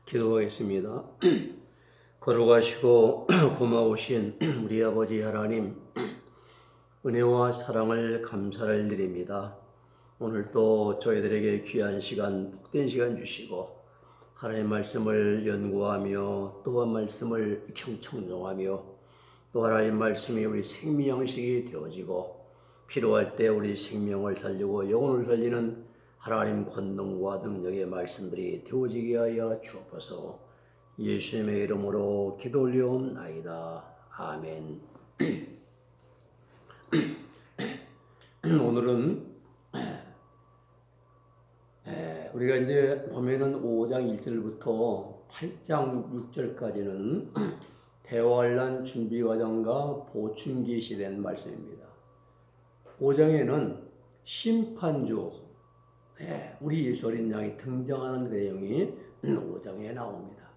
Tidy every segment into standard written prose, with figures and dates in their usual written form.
기도하겠습니다. 거룩하시고 고마우신 우리 아버지 하나님, 은혜와 사랑을 감사를 드립니다. 오늘도 저희들에게 귀한 시간, 복된 시간 주시고 하나님 말씀을 연구하며 또한 말씀을 청정하며 또 하나님 말씀이 우리 생명 양식이 되어지고 필요할 때 우리 생명을 살리고 영혼을 살리는 하나님 권능과 능력의 말씀들이 되어지게 하여 주옵소서. 예수님의 이름으로 기도 올려옵나이다. 아멘. 오늘은 우리가 이제 보면은 5장 1절부터 8장 6절까지는 대환란 준비 과정과 보충기 시된 말씀입니다. 5장에는 심판주, 우리 예수 어린 양이 등장하는 내용이 5장에 나옵니다.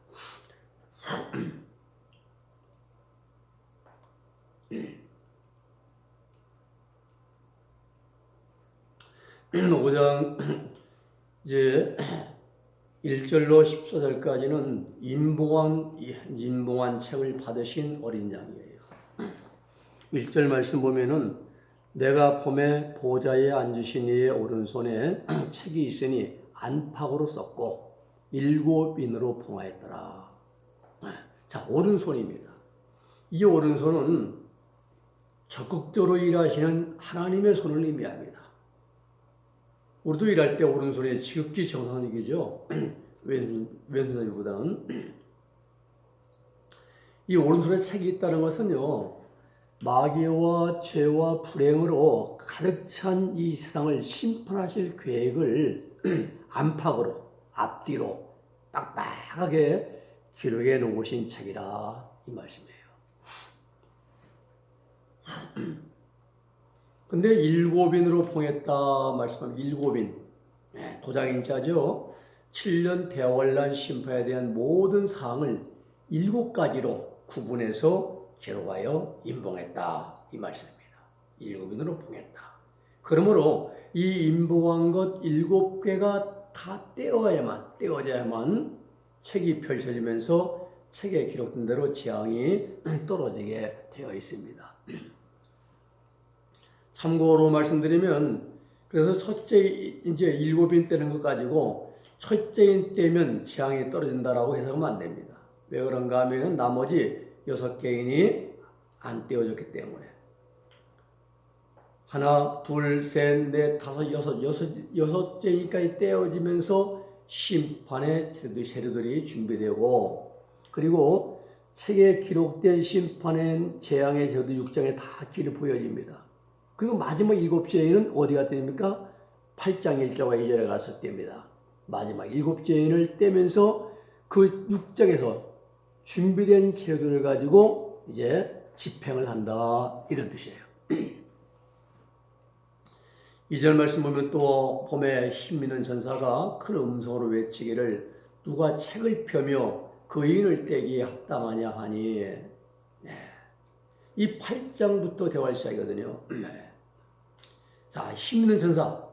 5장 이제 1절로 14절까지는 인봉한 책을 받으신 어린 양이에요. 1절 말씀 보면은 내가 봄에 보좌에 앉으신 이의 오른손에 책이 있으니 안팎으로 썼고 7인으로 봉하였더라. 자, 오른손입니다. 이 오른손은 적극적으로 일하시는 하나님의 손을 의미합니다. 우리도 일할 때 오른손이 지극히 정상적이죠. 왼손보다는. 이 오른손에 책이 있다는 것은요, 마귀와 죄와 불행으로 가득 찬 이 세상을 심판하실 계획을 안팎으로, 앞뒤로 빡빡하게 기록해 놓으신 책이라 이 말씀이에요. 근데 7인으로 봉했다 말씀합니다. 7인. 도장인자죠. 7년 대환란 심판에 대한 모든 사항을 7가지로 구분해서 기록하여 인봉했다 이 말씀입니다. 7인으로 봉했다. 그러므로 이 인봉한 것 7개가 다 떼어져야만 책이 펼쳐지면서 책에 기록된 대로 재앙이 떨어지게 되어 있습니다. 참고로 말씀드리면, 그래서 첫째 이제 7인 떼는 것 가지고 첫째인 떼면 재앙이 떨어진다라고 해석하면 안 됩니다. 왜 그런가 하면 나머지 6개인이 안 떼어졌기 때문에. 하나, 둘, 셋, 넷, 다섯, 여섯째까지 떼어지면서 심판의 세류들이 준비되고, 그리고 책에 기록된 심판의 재앙의 세류도 6장에 다 길이 보여집니다. 그리고 마지막 7죄인은 어디가 떼입니까? 8장 1절과 2절에 가서 뗍니다. 마지막 7죄인을 떼면서 그 6장에서 준비된 세류들을 가지고 이제 집행을 한다 이런 뜻이에요. 2절 말씀 보면 또 봄에 힘있는 전사가 큰 음성으로 외치기를 누가 책을 펴며 그 인을 떼기에 합당하냐 하니, 이 8장부터 대화를 시작이거든요. 자, 힘있는 전사,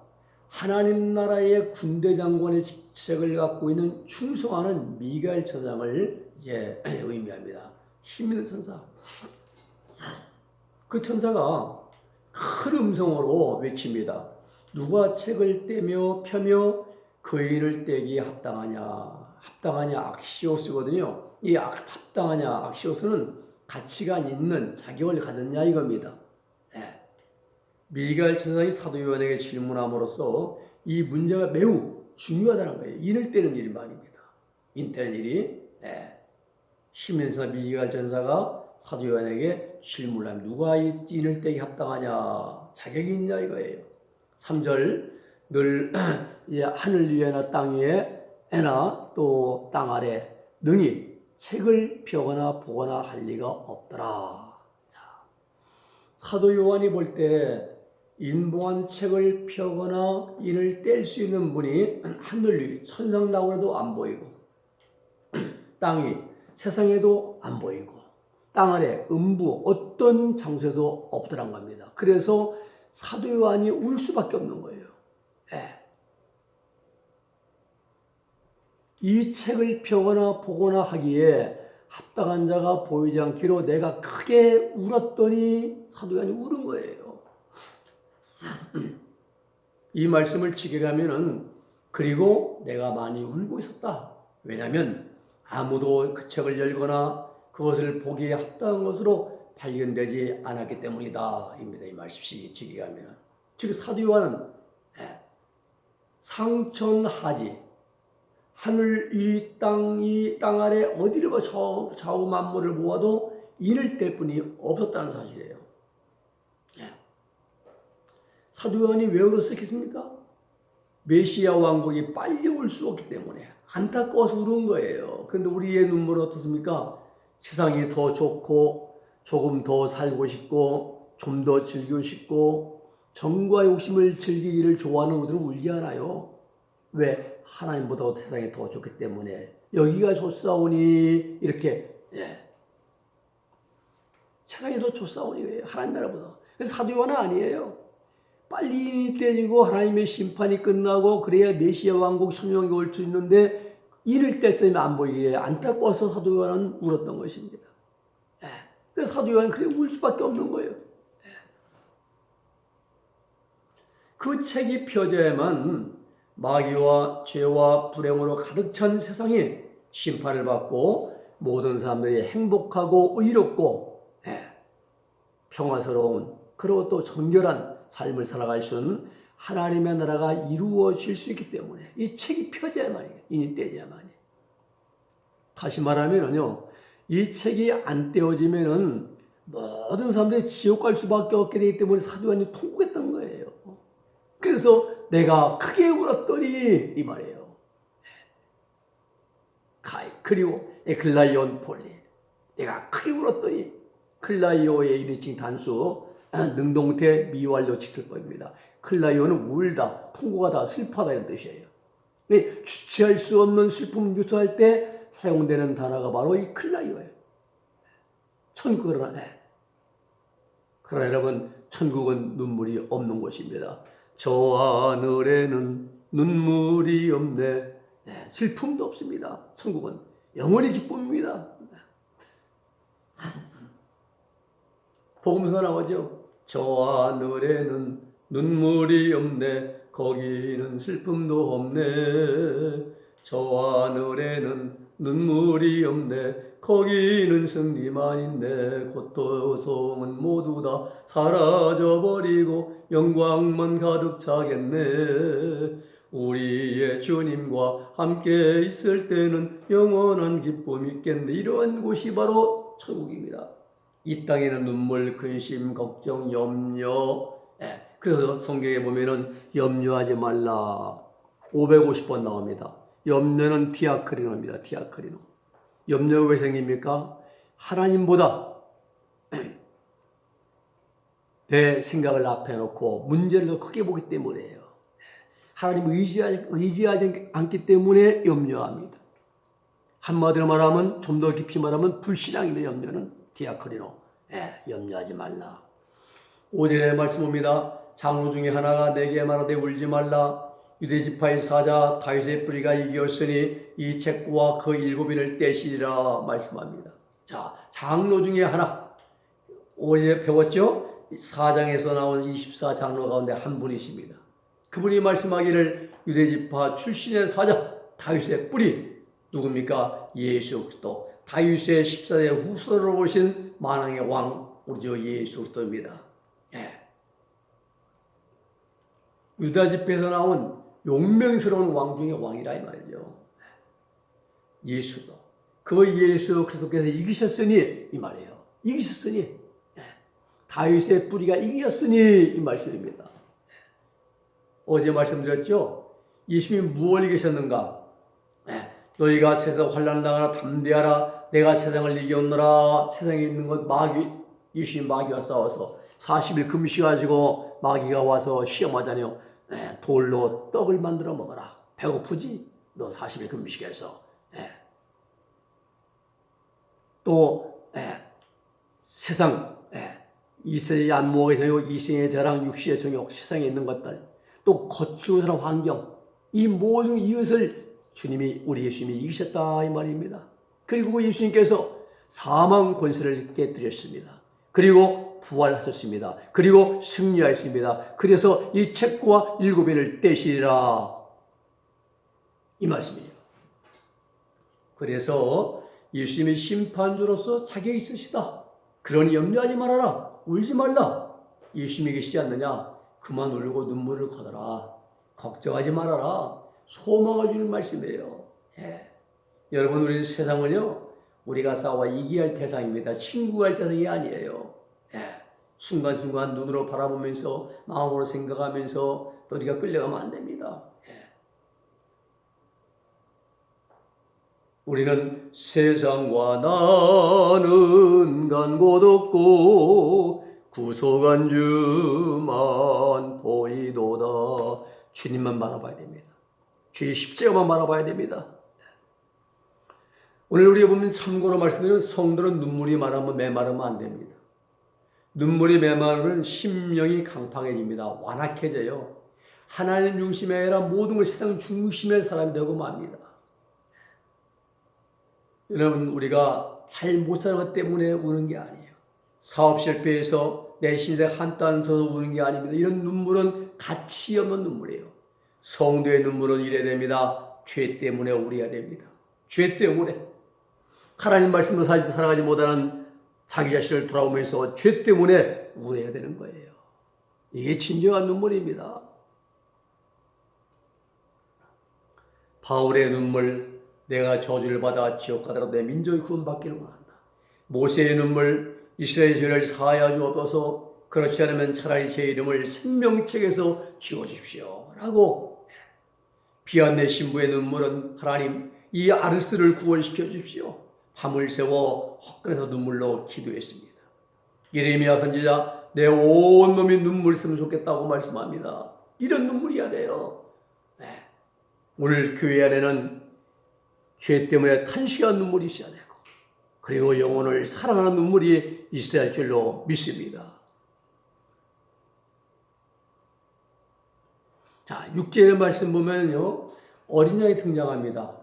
하나님 나라의 군대 장관의 직책을 갖고 있는 충성하는 미가엘 천사를 이제 의미합니다. 힘있는 천사. 그 천사가 큰 음성으로 외칩니다. 누가 책을 펴며 그 인을 떼기에 합당하냐 악시오스거든요. 이 합당하냐 악시오스는 가치가 있는 자격을 가졌냐 이겁니다. 미가엘 천사의 사도 요한에게 질문함으로써 이 문제가 매우 중요하다는 거예요. 인을 떼는 일이 말입니다. 인 떼는 일이. 시민사 미가엘 천사가 사도 요한에게 질문하면 누가 이 인을 떼기 합당하냐 자격이 있냐 이거예요. 3절 늘 하늘 위에나 땅 위에나 또 땅 아래 능히 책을 펴거나 보거나 할 리가 없더라. 자, 사도 요한이 볼 때 인봉한 책을 펴거나 인을 뗄 수 있는 분이 하늘 위 천상다고 해도 안 보이고 땅 위 세상에도 안 보이고 땅 아래 음부 어떤 장소에도 없더란 겁니다. 그래서 사도 요한이 울 수밖에 없는 거예요. 이 책을 펴거나 보거나 하기에 합당한 자가 보이지 않기로 내가 크게 울었더니 사도 요한이 울은 거예요. 이 말씀을 직역하면은 그리고 내가 많이 울고 있었다. 왜냐하면 아무도 그 책을 열거나 그것을 보기에 합당한 것으로 발견되지 않았기 때문이다. 입니다. 이 말씀이 직역하면. 즉 사도 요한은 상천하지 하늘 이 땅 아래 어디를 봐 좌우 만물을 보아도 이를 뗄 뿐이 없었다는 사실이에요. 사도 요한이 왜 울었겠습니까? 메시아 왕국이 빨리 올 수 없기 때문에 안타까워서 울은 거예요. 그런데 우리의 눈물은 어떻습니까? 세상이 더 좋고 조금 더 살고 싶고 좀 더 즐기고 싶고 정과 욕심을 즐기기를 좋아하는 우리들은 울지 않아요. 왜? 하나님보다 세상이 더 좋기 때문에 여기가 좋사오니 이렇게 세상이 더 좋사오니 왜? 하나님 나라보다. 그래서 사도 요한은 아니에요. 빨리 떼지고 하나님의 심판이 끝나고 그래야 메시아 왕국 천명이 올 수 있는데 이를 뗄 안 보이기에 안타까워서 사도 요한은 울었던 것입니다. 그래서 사도 요한은 그래 울 수밖에 없는 거예요. 그 책이 펴져야만 마귀와 죄와 불행으로 가득 찬 세상이 심판을 받고 모든 사람들이 행복하고 의롭고 평화스러운 그리고 또 정결한 삶을 살아갈 수 있는 하나님의 나라가 이루어질 수 있기 때문에 이 책이 펴져야만이에요. 인이 떼져야만이에요. 다시 말하면요, 이 책이 안 떼어지면은 모든 사람들이 지옥 갈 수밖에 없게 되기 때문에 사도 요한이 통곡했던 거예요. 그래서 내가 크게 울었더니 이 말이에요. 그리고 클라이온 폴리 내가 크게 울었더니 클라이오의 일인칭 단수 능동태 미완료 지설법입니다. 클라이오는 울다, 통곡하다, 슬퍼하다 이런 뜻이에요. 주체할 수 없는 슬픔을 묘사할 때 사용되는 단어가 바로 이 클라이오예요. 천국은 그러나 여러분 천국은 눈물이 없는 곳입니다. 저 하늘에는 눈물이 없네. 슬픔도 없습니다. 천국은 영원히 기쁨입니다. 복음서 나오죠. 저 하늘에는 눈물이 없네. 거기는 슬픔도 없네. 저 하늘에는 눈물이 없네. 거기는 승리만 있네. 고통은 모두 다 사라져버리고 영광만 가득 차겠네. 우리의 주님과 함께 있을 때는 영원한 기쁨이 있겠네. 이러한 곳이 바로 천국입니다. 이 땅에는 눈물, 근심, 걱정, 염려. 그래서 성경에 보면은 염려하지 말라 550번 나옵니다. 염려는 디아크리노입니다. 디아크리노. 염려가 왜 생깁니까? 하나님보다 내 생각을 앞에 놓고 문제를 더 크게 보기 때문이에요. 하나님 의지하지 않기 때문에 염려합니다. 한마디로 말하면 좀 더 깊이 말하면 불신앙입니다. 염려는 디아크리노. 염려하지 말라. 5절의 말씀입니다. 장로 중에 하나가 내게 말하되 울지 말라. 유대지파의 사자 다윗의 뿌리가 이겼으니 이 책과 그 7인을 떼시리라 말씀합니다. 자, 장로 중에 하나. 어제 배웠죠? 4장에서 나온 24장로 가운데 한 분이십니다. 그분이 말씀하기를 유대지파 출신의 사자 다윗의 뿌리 누굽니까? 예수 그리스도. 다윗의 14대 후손으로 오신 만왕의 왕 우리 주 예수 그리스도입니다. 유다 집회에서 나온 용맹스러운 왕 중의 왕이라 이 말이죠. 예수도. 그 예수 그리스도께서 이기셨으니 이 말이에요. 이기셨으니 다윗의 뿌리가 이겼으니 이 말씀입니다. 어제 말씀드렸죠. 예수님이 무엇을 이기셨는가? 너희가 세상 환난을 당하라 담대하라. 내가 세상을 이겼노라. 세상에 있는 것 예수님 마귀와 싸워서 40일 금식하시고 마귀가 와서 시험하자뇨. 돌로 떡을 만들어 먹어라. 배고프지? 너 40일 금식해서. 또 세상 이세의 안목의 정욕, 이생의 저랑, 육시의 정욕, 세상에 있는 것들, 또 거추스러운 환경, 이 모든 이것을 우리 예수님이 이기셨다 이 말입니다. 그리고 예수님께서 사망 권세를 깨뜨렸습니다. 그리고 부활하셨습니다. 그리고 승리하였습니다. 그래서 이 책과 7인을 떼시리라 이 말씀이에요. 그래서 예수님의 심판주로서 자격이 있으시다. 그러니 염려하지 말아라. 울지 말라. 예수님이 계시지 않느냐? 그만 울고 눈물을 거둬라. 걱정하지 말아라. 소망을 주는 말씀이에요. 여러분, 우리 세상은요, 우리가 싸워 이겨야 할 대상입니다. 친구할 대상이 아니에요. 순간순간 눈으로 바라보면서 마음으로 생각하면서 우리가 끌려가면 안 됩니다. 우리는 세상과 나는 간 곳 없고 구속한 주만 보이도다. 주님만 바라봐야 됩니다. 주의 십자가만 바라봐야 됩니다. 오늘 우리가 보면 참고로 말씀드리면 성도는 눈물이 메마르면 안 됩니다. 눈물이 메마르면 심령이 강팍해집니다. 완악해져요. 하나님 중심이 아니라 모든 걸 세상 중심의 사람이 되고 맙니다. 여러분, 우리가 잘 못 사는 것 때문에 우는 게 아니에요. 사업 실패해서 내 신생 한탄 서서 우는 게 아닙니다. 이런 눈물은 가치 없는 눈물이에요. 성도의 눈물은 이래야 됩니다. 죄 때문에 울어야 됩니다. 죄 때문에. 하나님 말씀으로 살아가지 못하는 자기 자신을 돌아보면서 죄 때문에 울어야 되는 거예요. 이게 진정한 눈물입니다. 바울의 눈물, 내가 저주를 받아 지옥 가더라도 내 민족이 구원받기를 원한다. 모세의 눈물, 이스라엘 죄를 사하여 주옵소서. 그렇지 않으면 차라리 제 이름을 생명책에서 지워주십시오 라고. 비안내 신부의 눈물은 하나님 이 아르스를 구원시켜 주십시오. 밤을 새워 헛간에서 눈물로 기도했습니다. 예레미야 선지자, 내 온몸이 눈물 있으면 좋겠다고 말씀합니다. 이런 눈물이야 돼요. 오늘 교회 안에는 죄 때문에 탄식한 눈물이 있어야 되고, 그리고 영혼을 사랑하는 눈물이 있어야 할 줄로 믿습니다. 자, 6절의 말씀 보면요, 어린 양이 등장합니다.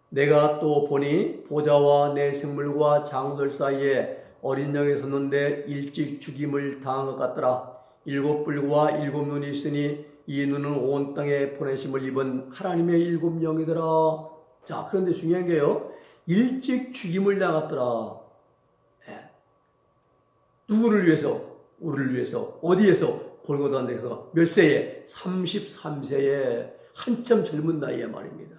내가 또 보니 보좌와 내 생물과 장들 사이에 어린 양이 섰는데 일찍 죽임을 당한 것 같더라. 7뿔과 7눈이 있으니 이 눈은 온 땅에 보내심을 입은 하나님의 7영이더라. 자, 그런데 중요한 게요, 일찍 죽임을 당했더라. 누구를 위해서? 우리를 위해서. 어디에서? 골고다 데서. 몇 세에? 33세에 한참 젊은 나이에 말입니다.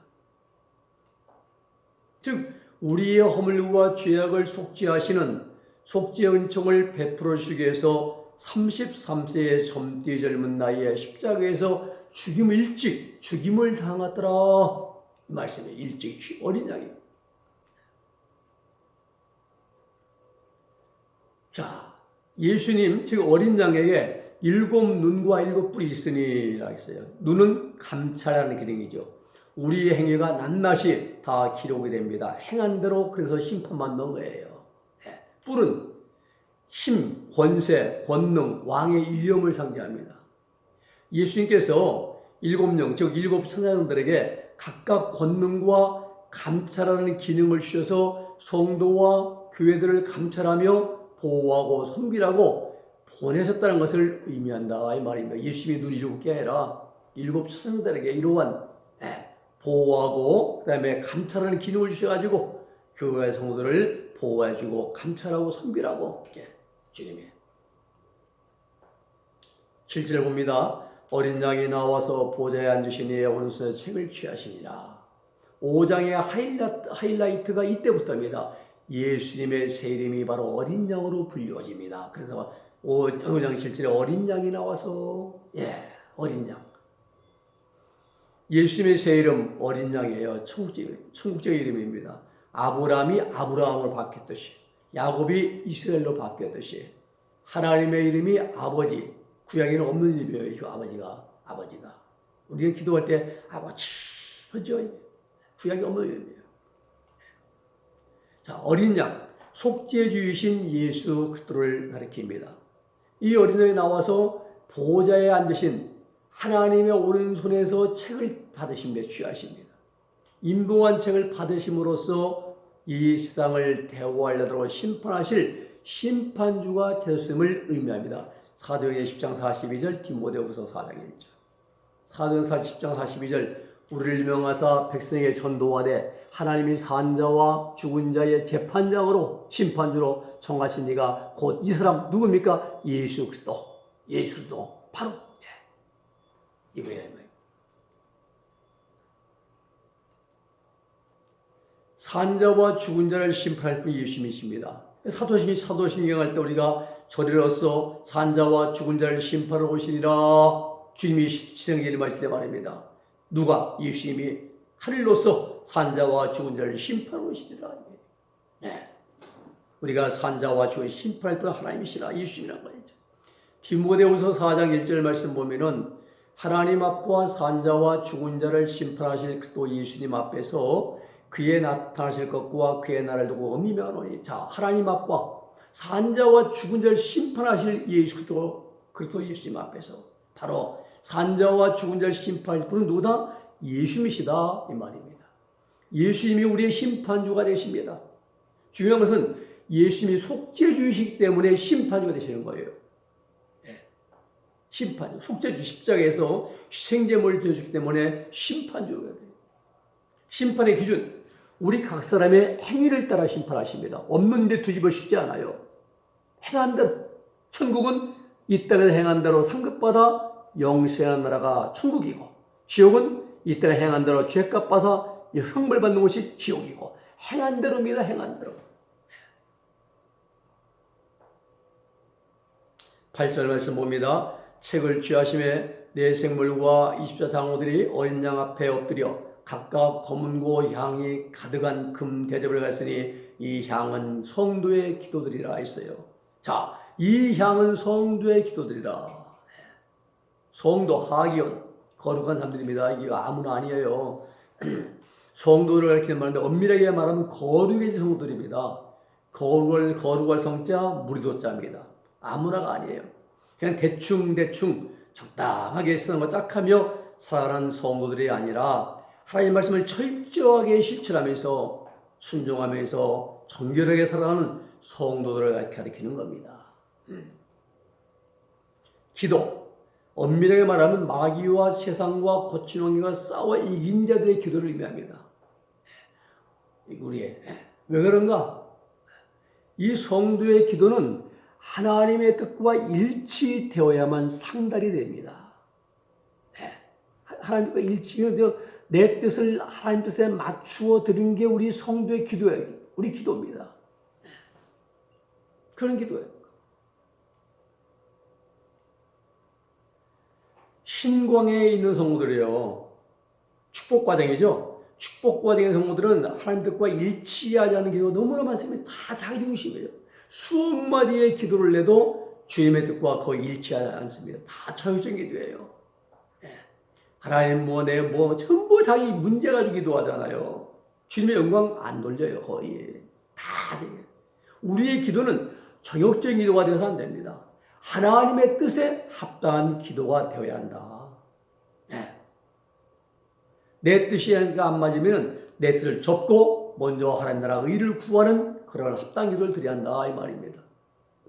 즉 우리의 허물과 죄악을 속죄하시는 속죄 은총을 베풀어 주시기 위해서 33세의 젊디 젊은 나이에 십자가에서 일찍 죽임을 당하더라. 말씀에 일찍 어린 양이에요. 자, 예수님 즉 어린 양에게 7눈과 7뿔이 있으니라 했어요. 눈은 감찰하는 기능이죠. 우리의 행위가 낱낱이 다 기록이 됩니다. 행한 대로 그래서 심판받는 거예요. 뿔은 힘, 권세, 권능, 왕의 위엄을 상징합니다. 예수님께서 7영, 즉 7천사장들에게 각각 권능과 감찰하는 기능을 주셔서 성도와 교회들을 감찰하며 보호하고 섬기라고 보내셨다는 것을 의미한다 이 말입니다. 예수님이 눈 7개 아니라 7천사장들에게 이러한 보호하고 그 다음에 감찰하는 기능을 주셔가지고 교회 성도를 보호해주고 감찰하고 섬기라고 주님이. 7절 봅니다. 어린 양이 나와서 보좌에 앉으신 이의 오른손에 책을 취하시니라. 5장의 하이라이트가 이때부터입니다. 예수님의 새 이름이 바로 어린 양으로 불리워집니다. 그래서 5장 7절에 어린 양이 나와서 어린 양. 예수님의 새 이름 어린 양이에요. 천국적 이름입니다. 아브라함이 아브라함으로 바뀌었듯이, 야곱이 이스라엘로 바뀌었듯이 하나님의 이름이 아버지, 구약에는 없는 이름이에요. 이 아버지가 우리가 기도할 때 아버지 하죠. 구약에 없는 이름이에요. 자, 어린 양, 속죄주이신 예수 그리스도를 가리킵니다. 이 어린 양이 나와서 보좌에 앉으신 하나님의 오른손에서 책을 받으십니다. 취하십니다. 임봉한 책을 받으심으로써 이 세상을 대우하려도록 심판하실 심판주가 되었음을 의미합니다. 사도행전 10장 42절, 디모데후서 4장 1절. 사도행전 10장 42절, 우리를 명하사 백성에게 전도하되 하나님이 산자와 죽은 자의 재판장으로 심판주로 청하신 이가 곧 이 사람 누굽니까? 예수 그리스도. 예수 그리스도 바로 이거예요. 산자와 죽은 자를 심판할 분 예수님이십니다. 사도신경 할 때 우리가 저리로서 산자와 죽은 자를 심판하러 오시리라 주님이 시생계를 마실 때 말입니다. 누가? 예수님이 하늘로서 산자와 죽은 자를 심판하러 오시리라. 네. 우리가 산자와 죽은 심판할 분 하나님이시라 예수님이란 거죠. 디모데후서 4장 1절 말씀 보면은 하나님 앞과 산자와 죽은 자를 심판하실 그리스도 예수님 앞에서 그의 나타나실 것과 그의 나라를 두고 엄히 명하노니. 자, 하나님 앞과 산자와 죽은 자를 심판하실 예수 그리스도 예수님 앞에서 바로 산자와 죽은 자를 심판하실 분은 누구다? 예수님이시다 이 말입니다. 예수님이 우리의 심판주가 되십니다. 중요한 것은 예수님이 속죄주이시기 때문에 심판주가 되시는 거예요. 네. 심판주, 속죄주 십자가에서 희생제물을 드렸기 때문에 심판주가 돼요. 심판의 기준, 우리 각 사람의 행위를 따라 심판하십니다. 없는 데 뒤집어쓰지 않아요. 행한 대로, 천국은 이 땅에서 행한 대로 상급받아 영생한 나라가 천국이고, 지옥은 이 땅에 행한 대로 죄값 받아 형벌 받는 곳이 지옥이고, 행한 대로입니다. 행한 대로. 8절 말씀 봅니다. 책을 취하심에 내 생물과 24장로들이 어린 양 앞에 엎드려 각각 검은고 향이 가득한 금 대접을 갔으니 이 향은 성도의 기도들이라 했어요. 자, 이 향은 성도의 기도들이라. 성도, 하기온, 거룩한 사람들입니다. 이게 아무나 아니에요. 성도를 가리키는 말인데 엄밀하게 말하면 거룩의 성도들입니다. 거룩할 성자, 무리도자입니다. 아무나가 아니에요. 그냥 대충 적당하게 쓰는 거 짝하며 살아가는 성도들이 아니라 하나님의 말씀을 철저하게 실천하면서 순종하면서 정결하게 살아가는 성도들을 가리키는 겁니다. 기도, 엄밀하게 말하면 마귀와 세상과 거친 왕과 싸워 이긴 자들의 기도를 의미합니다. 우리의 왜 그런가? 이 성도의 기도는 하나님의 뜻과 일치되어야만 상달이 됩니다. 하나님과 일치되어 내 뜻을 하나님 뜻에 맞추어 드린 게 우리 성도의 기도예요. 우리 기도입니다. 그런 기도예요. 신광에 있는 성도들이요. 축복 과정이죠. 축복 과정의 성도들은 하나님 뜻과 일치하지 않는 기도가 너무나 많습니다. 다 자기 중심이에요. 수억 마디의 기도를 내도 주님의 뜻과 거의 일치하지 않습니다. 다 자유적인 기도예요. 하나님 전부 자기 문제 가지고 기도하잖아요. 주님의 영광 안 돌려요. 거의 다. 우리의 기도는 정욕적인 기도가 되어서 안 됩니다. 하나님의 뜻에 합당한 기도가 되어야 한다. 내 뜻이 안 맞으면 내 뜻을 접고 먼저 하나님 나라 의를 구하는 그런 합당한 기도를 드려야 한다 이 말입니다.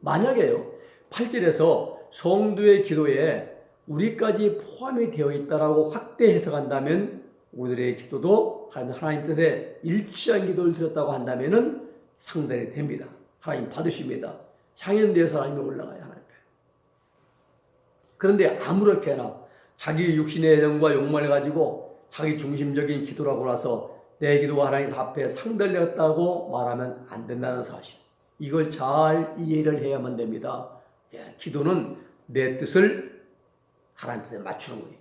만약에요 8절에서 성도의 기도에 우리까지 포함이 되어 있다라고 확대 해석한다면 우리들의 기도도 하나님 뜻에 일치한 기도를 드렸다고 한다면은 상달이 됩니다. 하나님 받으십니다. 향연되어서 하나님이 올라가요. 하나님. 그런데 아무렇게나 자기 육신의 애정과 욕망을 가지고 자기 중심적인 기도라고 나서 내 기도가 하나님 앞에 상달되었다고 말하면 안 된다는 사실. 이걸 잘 이해를 해야만 됩니다. 기도는 내 뜻을 하나님 뜻에 맞추는 거예요.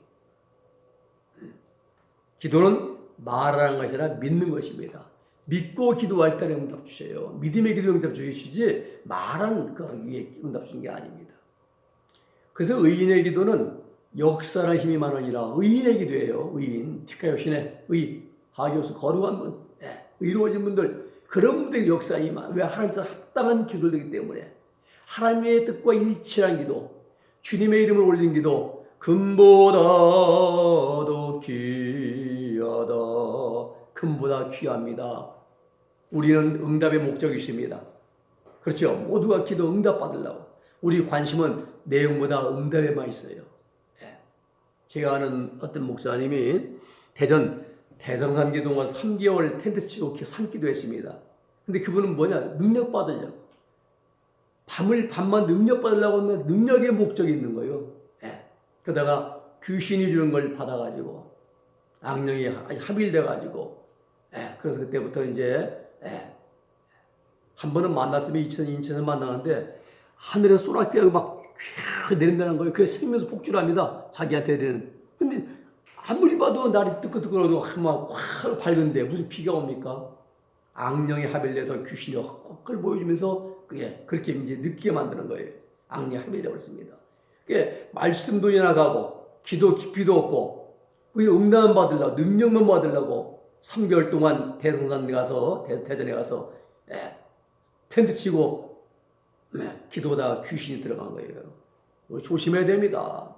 기도는 말하는 것이 아니라 믿는 것입니다. 믿고 기도할 때 응답 주셔요. 믿음의 기도 응답 주시지 말하는 그 위에 응답 주신 게 아닙니다. 그래서 의인의 기도는 역사나 힘이 많으니라 의인의 기도예요. 의인, 티카요신의 의, 하교수 거룩한 분, 의로워진 분들 그런 분들의 역사가 임한 왜 하나님 뜻 합당한 기도를 드리기 때문에 하나님의 뜻과 일치한 기도, 주님의 이름을 올린 기도 금보다도 귀하다. 금보다 귀합니다. 우리는 응답의 목적이 있습니다. 그렇죠? 모두가 기도 응답 받으려고. 우리 관심은 내용보다 응답에만 있어요. 예. 제가 아는 어떤 목사님이 대전 대성산 기도원 3개월 텐트 치고 산기도 했습니다. 근데 그분은 뭐냐? 능력 받으려고. 밤만 능력 받으려고 하면 능력의 목적이 있는 거예요. 예. 그러다가 귀신이 주는 걸 받아가지고 악령이 합일돼가지고 그래서 그때부터 이제 한 번은 만났으면 인천에서 만나는데 하늘에 소나기가 막 내린다는 거예요. 그게 생명수 폭주랍니다. 자기한테 내리는. 근데 아무리 봐도 날이 뜨끈뜨끈하고 막 확 밝은데 무슨 비가 옵니까? 악령이 합일돼서 귀신이 헛걸 보여주면서 그게 그렇게 이제 늦게 만드는 거예요. 악령이 합일되어 있습니다. 그게 말씀도 이나가고 기도 깊이도 없고 우리 응답만 받으려고 능력만 받으려고 3개월 동안 대성산 가서 대전에 가서 텐트 치고 기도하다가 귀신이 들어간 거예요. 우리 조심해야 됩니다.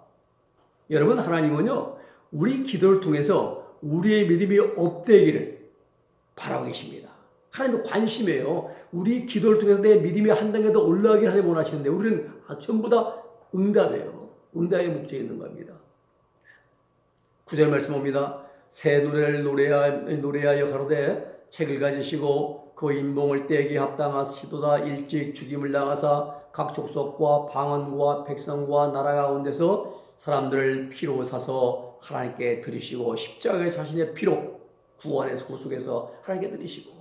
여러분, 하나님은요 우리 기도를 통해서 우리의 믿음이 업되기를 바라고 계십니다. 하나님의 관심이에요. 우리 기도를 통해서 내 믿음이 한 단계 더 올라가기를 하나님 원하시는데 우리는 전부 다 응답이에요. 응답의 목적이 있는 겁니다. 9절 말씀 봅니다. 새 노래를 노래하여 가로되 책을 가지시고 그 인봉을 떼기 합당하시도다. 일찍 죽임을 당하사 각 족속과 방언과 백성과 나라 가운데서 사람들을 피로 사서 하나님께 드리시고 십자가의 자신의 피로 구원해서 구속해서 하나님께 드리시고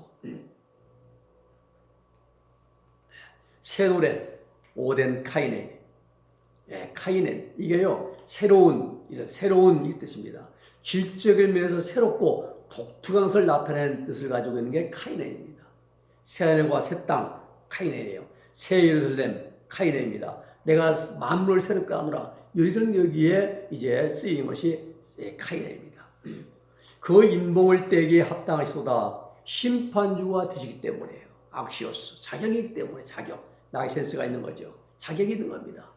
새 노래 오덴 카이네 카이넨 이게요 새로운 이 뜻입니다. 질적인 면에서 새롭고 독특한 것을 나타내는 뜻을 가지고 있는 게 카이넨입니다. 새 하늘과 새 땅 카이넨이에요. 새 예루살렘 카이넨입니다. 내가 만물을 새롭게 하노라. 이런 여기에 이제 쓰인 것이 카이넨입니다. 그 인봉을 떼기에 합당하시도다. 심판주가 되시기 때문에요. 악시오스 자격이기 때문에 자격 라이센스가 있는 거죠. 자격이 있는 겁니다.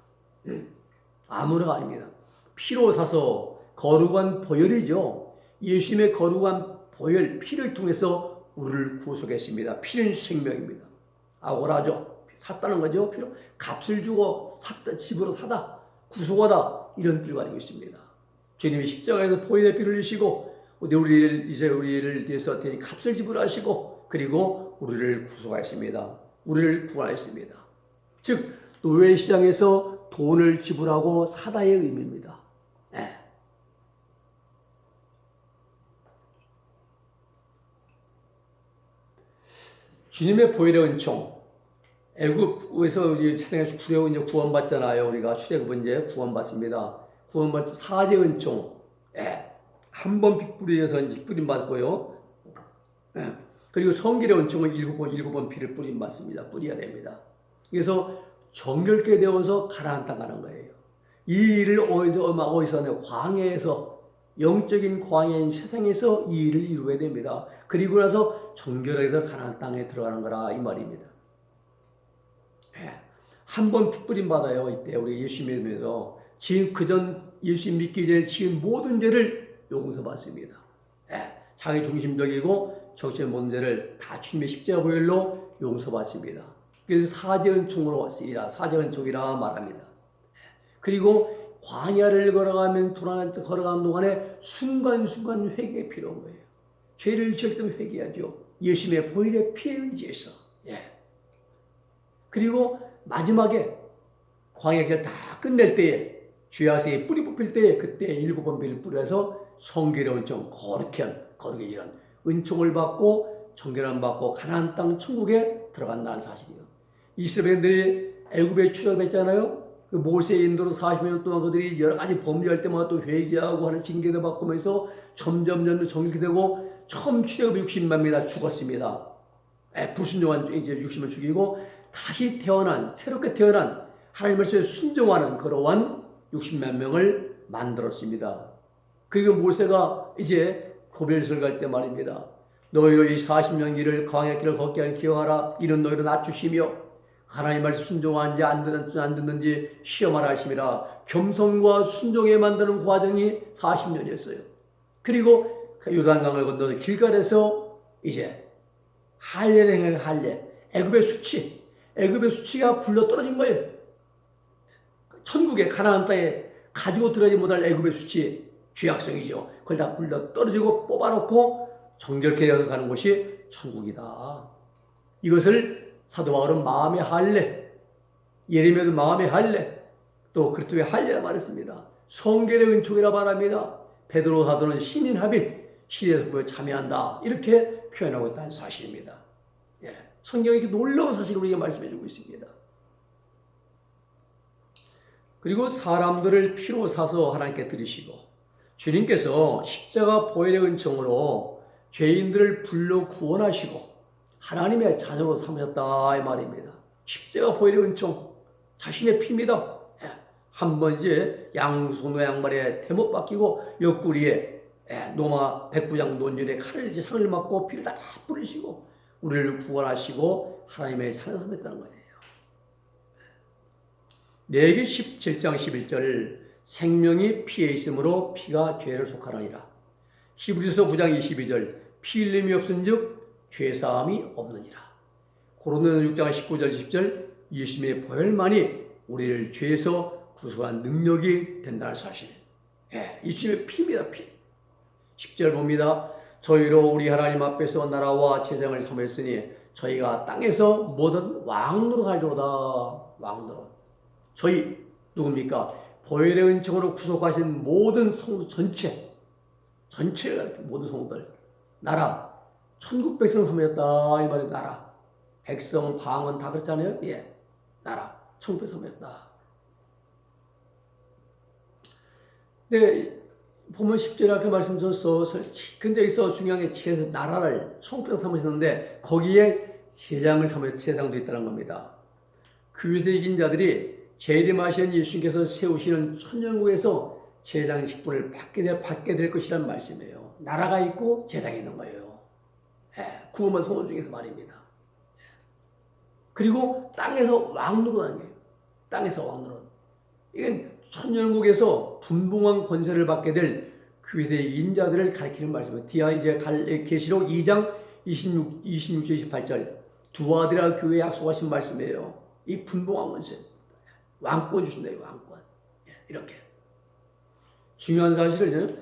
아무나 아닙니다. 피로 사서 거룩한 보혈이죠. 예수님의 거룩한 보혈 피를 통해서 우리를 구속했습니다. 피는 생명입니다. 아고라죠. 샀다는 거죠. 피로 값을 주고 샀다, 집으로 사다, 구속하다 이런 뜻을 가지고 있습니다. 주님이 십자가에서 보혈의 피를 흘리시고 우리를 위해서 값을 지불하시고 그리고 우리를 구속하였습니다. 우리를 구원하였습니다. 즉 노예시장에서 돈을 지불하고 사다의 의미입니다. 주님의 보혈의 은총, 애굽에서 세상에서 구원받잖아요. 우리가 출애굽은 이제 구원받습니다. 구원받 사제 은총, 한 번 빗뿌려서 이제 뿌림받고요. 그리고 성결의 은총은 일곱 번 피를 뿌림받습니다. 뿌려야 됩니다. 그래서 정결케 되어서 가나안 땅 가는 거예요. 이 일을 어디서 하냐? 광야에서, 영적인 광야인 세상에서 이 일을 이루어야 됩니다. 그리고 나서 정결하게 가나안 땅에 들어가는 거라 이 말입니다. 한 번 핏뿌림 받아요. 이때 우리 예수 믿으면서 지금 그전 예수 믿기 전에 지은 모든 죄를 용서받습니다. 자기 중심적이고 정신의 모든 죄를 다 주님의 십자가 보혈로 용서받습니다. 그래서 사제은총으로 쓰이라 사제은총이라 말합니다. 그리고 광야를 걸어가는 동안에 순간순간 회개가 필요한 거예요. 죄를 지을 때면 회개하죠. 예수님의 보혈의 피에 의지해서. 그리고 마지막에 광야 길을 다 끝낼 때에 죄아세에 뿌리 뽑힐 때에 그때 7번 피를 뿌려서 성결의 은총, 거룩의 이런 은총을 받고 정결함 받고 가나안 땅 천국에 들어간다는 사실이에요. 이스라엘들이 애굽에 출애굽했잖아요. 그 모세의 인도로 40년 동안 그들이 여러 가지 범죄할 때마다 또 회개하고 하는 징계를 받으면서 점점 정결케 되고 처음 출애굽 60만 명이 죽었습니다. 불순종한 이제 60만 죽이고 다시 새롭게 태어난 하나님 말씀에 순종하는 그러한 60만 명을 만들었습니다. 그리고 모세가 이제 고별설 갈 때 말입니다. 너희로 이 40년 길을 광야 길을 걷게 하는 기억하라. 이는 너희로 낮추시며 하나님 말씀 순종하는지 안 듣는지 시험하라 하심이라. 겸손과 순종에 만드는 과정이 40년이었어요. 그리고 요단강을 건너서 길갈에서 이제 할례를 행한 할례, 애굽의 수치가 불러 떨어진 거예요. 천국에 가나안 땅에 가지고 들어가지 못할 애굽의 수치, 죄악성이죠. 그걸 다 불러 떨어지고 뽑아놓고 정결케 되어서 가는 곳이 천국이다. 이것을 사도 바울은 마음의 할례, 예레미야도 마음의 할례, 또 그리스도의 할례라 말했습니다. 성결의 은총이라 말합니다. 베드로 사도는 신인 합일, 시대에서 보여 참여한다. 이렇게 표현하고 있다는 사실입니다. 예, 성경이 이렇게 놀라운 사실을 우리에게 말씀해 주고 있습니다. 그리고 사람들을 피로 사서 하나님께 드리시고, 주님께서 십자가 보혈의 은총으로 죄인들을 불러 구원하시고 하나님의 자녀로 삼으셨다 이 말입니다. 십자가 보혈의 은총, 자신의 피입니다. 한번 이제 양손과 양발에 대못 박히고 옆구리에 노마 백부장 논전에 칼을 향을 맞고 피를 다 뿌리시고 우리를 구원하시고 하나님의 자녀로 삼으셨다는 거예요. 레위기 17장 11절 생명이 피에 있으므로 피가 죄를 속하느니라. 히브리서 9장 22절 피 흘림이 없은즉 죄사함이 없느니라. 고린도서 6장 19절 20절 예수님의 보혈만이 우리를 죄에서 구속한 능력이 된다는 사실. 예수님의 피입니다. 피. 10절 봅니다. 저희로 우리 하나님 앞에서 나라와 제장을 삼았으니 저희가 땅에서 모든 왕노릇하리로다. 왕노릇. 저희 누굽니까? 보혈의 은총으로 구속하신 모든 성도 전체가 이렇게 모든 성도들 나라 천국 백성 삼았다 이 말이에요. 나라 백성 방언 다 그렇잖아요. 예, 나라 천국 백성 삼았다. 네, 보면 10절에 이렇게 말씀드렸어. 근데 여기서 중요한 게 제사 나라를 천국 백성 삼으셨는데 거기에 제장을 삼으셨 제장도 있다는 겁니다. 교회에서 이긴 자들이 재림하신 예수님께서 세우시는 천년국에서 제장 직분을 받게 될 것이라는 말씀이에요. 나라가 있고 제장이 있는 거예요. 구원받은 성도 중에서 말입니다. 그리고 땅에서 왕노릇하는 거예요. 땅에서 왕노릇. 이건 천년국에서 분봉한 권세를 받게 될 교회의 인자들을 가리키는 말씀이에요. 뒤에 이제 계시록 2장 26절 28절 두 아들아 교회에 약속하신 말씀이에요. 이 분봉한 권세. 왕권 주신다, 왕권. 이렇게. 중요한 사실은요,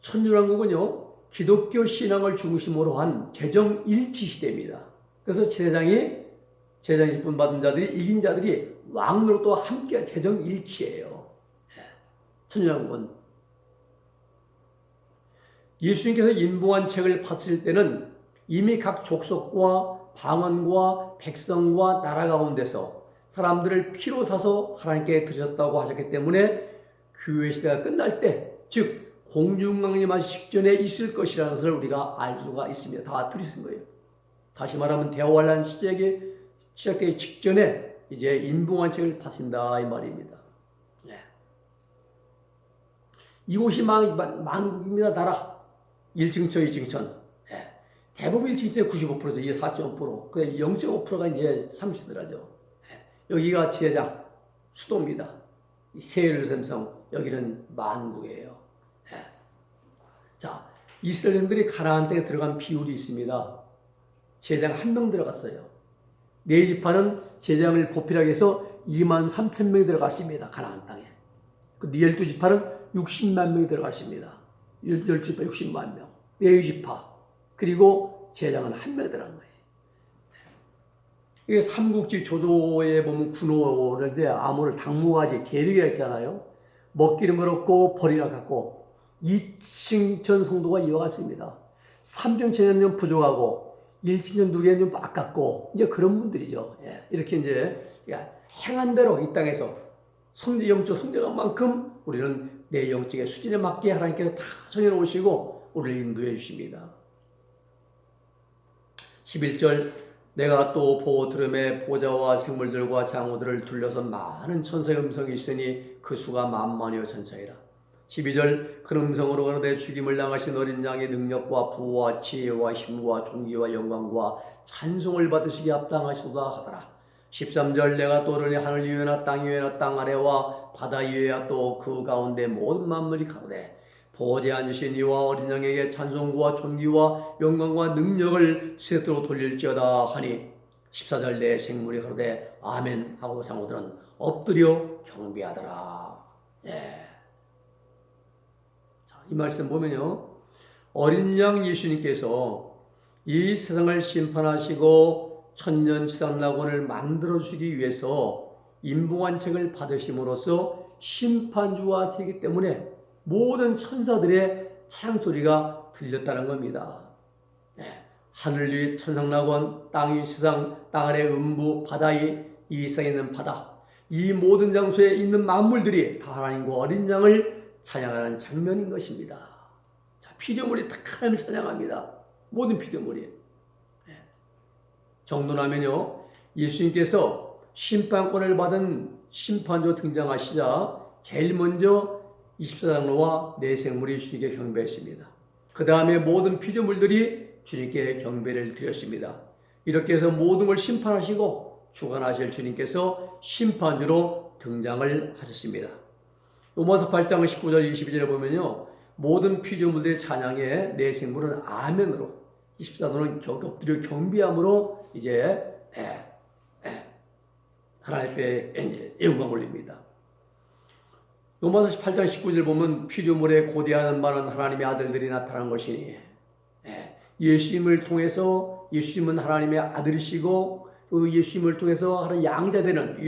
천년왕국은요, 기독교 신앙을 중심으로 한 재정일치 시대입니다. 그래서 제장직분 받은 자들이, 이긴 자들이 왕으로 함께 재정일치예요. 천년왕국은. 예수님께서 인봉한 책을 받으실 때는 이미 각 족속과 방언과 백성과 나라 가운데서 사람들을 피로 사서 하나님께 드렸다고 하셨기 때문에 교회 시대가 끝날 때, 즉 공중강림하시 직전에 있을 것이라는 것을 우리가 알 수가 있습니다. 다 들으신 거예요. 다시 말하면 대화환란 시작되기 직전에 이제 인봉한 책을 받으신다 이 말입니다. 이곳이 만국입니다. 나라 1층천 2층천. 대부분 1층천에 95%죠. 이게 4.5%. 그 0.5%가 이제 30%라죠. 여기가 제장, 수도입니다. 세르셈성, 여기는 만국이에요. 자, 이스라엘인들이 가나안 땅에 들어간 비율이 있습니다. 제장 1명 들어갔어요. 네 지파는 제장을 보필하기 위해서 23,000명이 들어갔습니다. 가나안 땅에. 그 12지파는 60만 명이 들어갔습니다. 10지파 60만 명. 네 지파. 그리고 제장은 1명 들어간 거예요. 이게 삼국지 조조에 보면 군호를 이제 아모를 당무가지 계륵이라 했잖아요. 먹기는 어렵고 벌이나 갖고 2층천 성도가 이와 같습니다. 3층천은 좀 부족하고 1층천 두 개는 좀 아깝고 이제 그런 분들이죠. 이렇게 이제 행한 대로 이 땅에서 영적 성장한 만큼 우리는 내 영적의 수준에 맞게 하나님께서 다 정해놓으시고 우리를 인도해 주십니다. 11절 내가 또 보고 들음에 보좌와 생물들과 장우들을 둘러서 많은 천사의 음성이 있으니 그 수가 만만이요 천차이라. 12절 그 음성으로 가로되 죽임을 당하신 어린 양의 능력과 부와 지혜와 힘과 존귀와 영광과 찬송을 받으시기 합당하시도다 하더라. 13절 내가 또 오르니 하늘 위에나 땅 위에나 땅 아래와 바다 위에야 또 그 가운데 모든 만물이 가로되 보좌에 앉으신 이와 어린 양에게 찬송과 존귀와 영광과 능력을 세트로 돌릴지어다 하니 14절 내 생물이 가로되 아멘 하고 장로들은 엎드려 경배하더라. 예. 자, 이 말씀 보면요, 어린 양 예수님께서 이 세상을 심판하시고 천년지상낙원을 만들어주기 위해서 임봉환책을 받으심으로써 심판주가 되기 때문에 모든 천사들의 찬양소리가 들렸다는 겁니다. 네. 하늘 위 천상낙원, 땅 위 세상, 땅 아래 음부, 바다 위 이 세상에 있는 바다, 이 모든 장소에 있는 만물들이 다 하나님과 어린 양을 찬양하는 장면인 것입니다. 자, 피조물이 다 하나님을 찬양합니다. 모든 피조물이. 네. 정돈하면요, 예수님께서 심판권을 받은 심판조 등장하시자 제일 먼저 24장로와 네 생물이 주님께 경배했습니다. 그 다음에 모든 피조물들이 주님께 경배를 드렸습니다. 이렇게 해서 모든 걸 심판하시고 주관하실 주님께서 심판주로 등장을 하셨습니다. 로마서 8장 19절 22절에 보면요, 모든 피조물들의 찬양에 네 생물은 아멘으로, 24도는 엎드려 경배함으로 이제 하나님 앞에 이제 영광 올립니다. 로마서 8장 19절 보면 피조물에 고대하는 많은 하나님의 아들들이 나타난 것이니, 예수님을 통해서, 예수님은 하나님의 아들이시고 그 예수님을 통해서 하나님 양자되는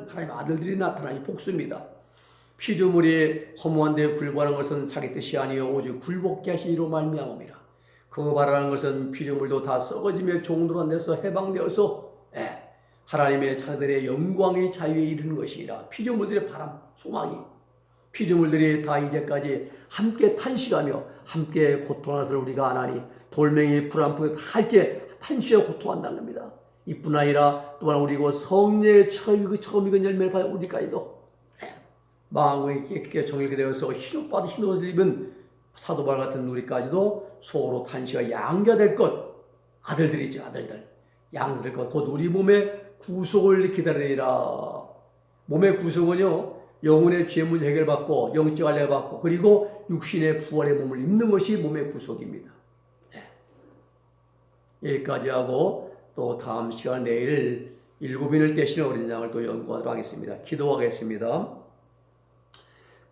하나님의 아들들이 나타나니 복수입니다. 피조물이 허무한 데 굴복하는 것은 자기 뜻이 아니요 오직 굴복케 하신 이로 말미암음이라. 그 바라는 것은 피조물도 다 썩어지며 종로한 데서 해방되어서 하나님의 자들의 영광의 자유에 이르는 것이라. 피조물들의 바람, 소망이, 피조물들이 다 이제까지 함께 탄식하며 함께 고통하는 우리가 아나니 돌멩이 불 한 푼에 다 함께 탄식하고 고통한다는 겁니다. 이뿐 아니라 또한 우리고 성령의 처음 익은 열매를 받은 우리까지도 마음이 깨끗하게 정결하게 되어서 흰옷받아 흰옷을 입은 사도발 같은 우리까지도 속으로 탄식하여 양자될 것, 아들들이죠. 아들들 양자될 것, 곧 우리 몸의 구속을 기다리라. 몸의 구속은요, 영혼의 죄 문제 해결받고 영적 알레 받고 그리고 육신의 부활의 몸을 입는 것이 몸의 구속입니다. 여기까지 하고 또 다음 시간 내일 일곱인을 떼시는 어린 양을 또 연구하도록 하겠습니다. 기도하겠습니다.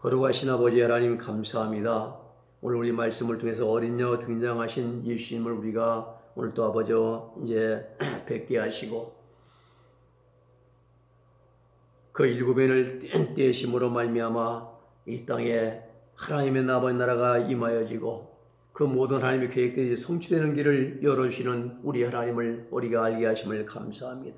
거룩하신 아버지 하나님 감사합니다. 오늘 우리 말씀을 통해서 어린 양 등장하신 예수님을 우리가 오늘 또 아버지 이제 뵙게 하시고 그 일곱인을 떼심으로 말미암아 이 땅에 하나님의 아버지 나라가 임하여지고 그 모든 하나님의 계획들이 성취되는 길을 열어주시는 우리 하나님을 우리가 알게 하심을 감사합니다.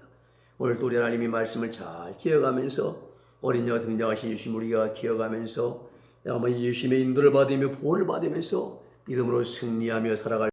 오늘 또 우리 하나님이 말씀을 잘 기억하면서 어린 양 등장하신 예수님 우리가 기억하면서 아마 예수님의 인도를 받으며 보호를 받으면서 믿음으로 승리하며 살아갈